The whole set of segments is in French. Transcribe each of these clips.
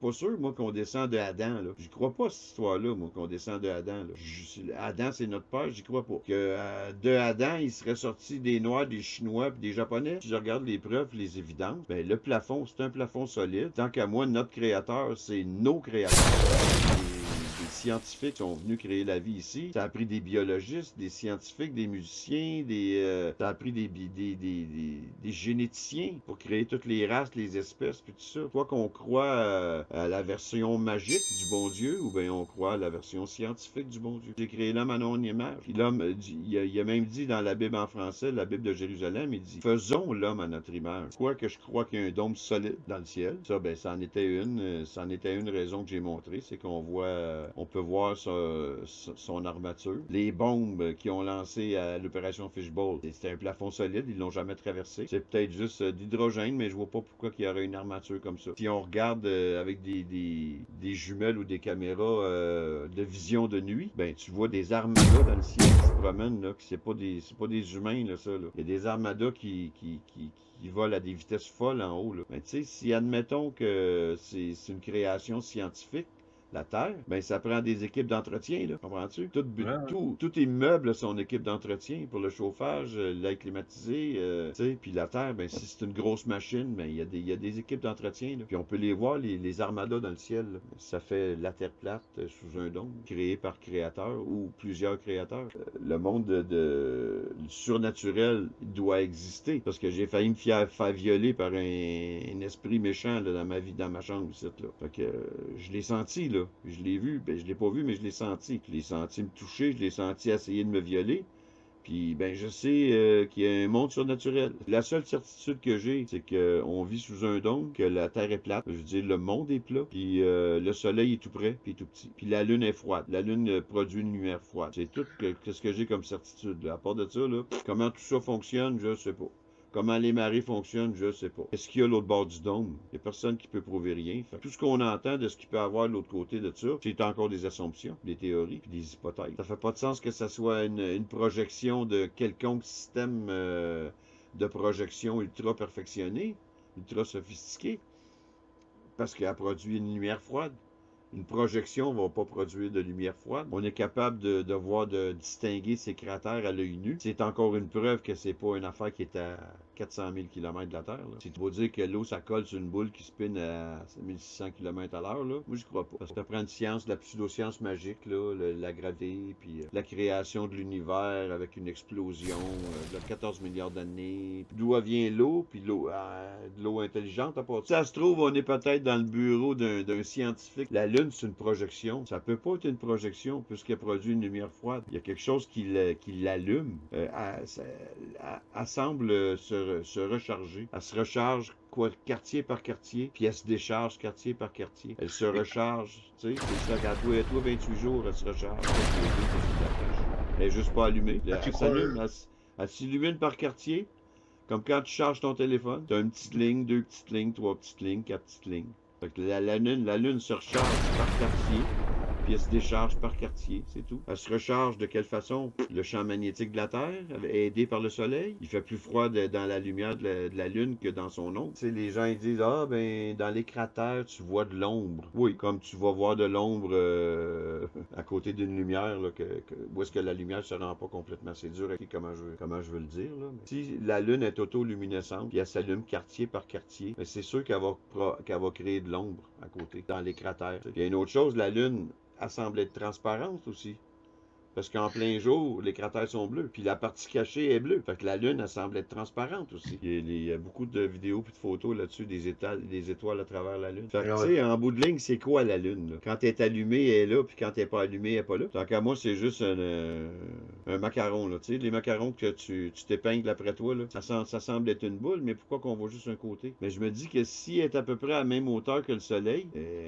pas sûr, moi, qu'on descend de Adam, là. J'y crois pas, cette histoire-là, moi, qu'on descend de Adam, là. Adam, c'est notre père, j'y crois pas. Que de Adam, il serait sorti des Noirs, des Chinois puis des Japonais. Si je regarde les preuves, les évidences, ben, le plafond, c'est un plafond solide. Tant qu'à moi, notre créateur, c'est nos créateurs. Des scientifiques sont venus créer la vie ici. Ça a pris des biologistes, des scientifiques, des musiciens, ça a pris des généticiens pour créer toutes les races, les espèces, puis tout ça. Soit qu'on croit à la version magique du bon Dieu, ou bien on croit à la version scientifique du bon Dieu. J'ai créé l'homme à mon image. Puis l'homme, il a même dit dans la Bible en français, la Bible de Jérusalem, il dit « Faisons l'homme à notre image ». Quoi que je crois qu'il y a un dôme solide dans le ciel. Ça, ben, c'en était une raison que j'ai montrée, c'est qu'on voit, on peut voir son armature. Les bombes qu'ils ont lancées à l'opération Fishbowl, c'était un plafond solide, ils l'ont jamais traversé. C'est peut-être juste d'hydrogène, mais je vois pas pourquoi il y aurait une armature comme ça. Si on regarde avec des jumelles ou des caméras de vision de nuit, ben tu vois des armadas dans le ciel qui se promènent, là, que c'est pas des humains, là, ça, là. Il y a des armadas qui volent à des vitesses folles en haut, là. Ben, tu sais, si admettons que c'est une création scientifique, la Terre, ben ça prend des équipes d'entretien, là, comprends-tu? Tout immeuble a son équipe d'entretien pour le chauffage, l'air climatisé, tu sais, puis la Terre, ben si c'est une grosse machine, ben il y a des équipes d'entretien, là. Puis on peut les voir, les armadas dans le ciel, là. Ça fait la Terre plate sous un dôme, créé par créateur ou plusieurs créateurs. Le monde surnaturel doit exister, parce que j'ai failli me faire violer par un esprit méchant là, dans ma vie, dans ma chambre, ici, là. Fait que je l'ai senti, là. Je l'ai vu, ben je l'ai pas vu, mais je l'ai senti. Je l'ai senti me toucher, je l'ai senti essayer de me violer. Puis, ben, je sais qu'il y a un monde surnaturel. La seule certitude que j'ai, c'est qu'on vit sous un dôme, que la Terre est plate. Je veux dire, le monde est plat, puis le soleil est tout près, puis tout petit. Puis la Lune est froide. La Lune produit une lumière froide. C'est tout ce que j'ai comme certitude, là. À part de ça, là, comment tout ça fonctionne, je sais pas. Comment les marées fonctionnent, je sais pas. Qu'est-ce qu'il y a à l'autre bord du dôme? Il n'y a personne qui peut prouver rien. Fait tout ce qu'on entend de ce qu'il peut avoir de l'autre côté de ça, c'est encore des assumptions, des théories, puis des hypothèses. Ça fait pas de sens que ça soit une projection de quelconque système de projection ultra perfectionné, ultra sophistiqué, parce qu'elle produit une lumière froide. Une projection ne va pas produire de lumière froide. On est capable de distinguer ces cratères à l'œil nu. C'est encore une preuve que c'est pas une affaire qui est à 400 000 km de la Terre. C'est pour dire que l'eau, ça colle sur une boule qui spinne à 1600 km à l'heure. Moi, je crois pas. Parce que ça prend une science, de la pseudo-science magique, là, la gravité, puis la création de l'univers avec une explosion de 14 milliards d'années. D'où vient l'eau, puis de l'eau intelligente. Ça se trouve, on est peut-être dans le bureau d'un scientifique. La Lune, c'est une projection. Ça peut pas être une projection puisqu'elle produit une lumière froide. Il y a quelque chose qui l'allume. Elle semble se recharger. Elle se recharge quartier par quartier, puis elle se décharge quartier par quartier. Elle se recharge, tu sais, c'est ça qu'à toi 28 jours, elle se recharge. Elle est juste pas allumée. Elle s'allume, elle s'illumine par quartier. Comme quand tu charges ton téléphone, tu as une petite ligne, deux petites lignes, trois petites lignes, quatre petites lignes. Fait que la Lune se recharge par quartier, puis elle se décharge par quartier, c'est tout. Elle se recharge de quelle façon? Le champ magnétique de la Terre, aidé par le Soleil. Il fait plus froid dans la lumière de la Lune que dans son ombre. Tu sais, les gens ils disent, ah ben, dans les cratères, tu vois de l'ombre. Oui, comme tu vas voir de l'ombre à côté d'une lumière, là, où est-ce que la lumière se rend pas complètement. C'est dur à dire comment je veux le dire, là. Mais si la Lune est autoluminescente, puis elle s'allume quartier par quartier, ben, c'est sûr qu'elle va créer de l'ombre à côté, dans les cratères. Il y a une autre chose, la Lune, elle semble être transparente aussi. Parce qu'en plein jour, les cratères sont bleus. Puis la partie cachée est bleue. Fait que la Lune, elle semble être transparente aussi. Il y a beaucoup de vidéos et de photos là-dessus des étoiles à travers la Lune. Fait que, tu sais, en bout de ligne, c'est quoi la Lune, là? Quand elle est allumée, elle est là. Puis quand elle n'est pas allumée, elle n'est pas là. Tant qu'à moi, c'est juste un macaron, là. Tu sais, les macarons que tu t'épingles après toi, là. Ça semble être une boule, mais pourquoi qu'on voit juste un côté? Mais je me dis que si elle est à peu près à la même hauteur que le Soleil,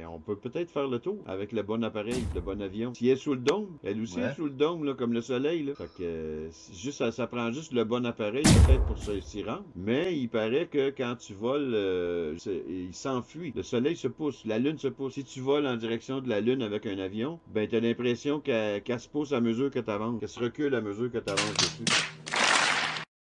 on peut peut-être faire le tour avec le bon appareil, le bon avion. Si elle est sous le dôme, elle aussi est sous le dôme, là, comme le soleil, là. Fait que ça prend juste le bon appareil peut-être pour s'y rendre. Mais il paraît que quand tu voles, il s'enfuit. Le soleil se pousse, la lune se pousse. Si tu voles en direction de la lune avec un avion, ben t'as l'impression qu'elle se pousse à mesure que tu avances, qu'elle se recule à mesure que tu avances dessus.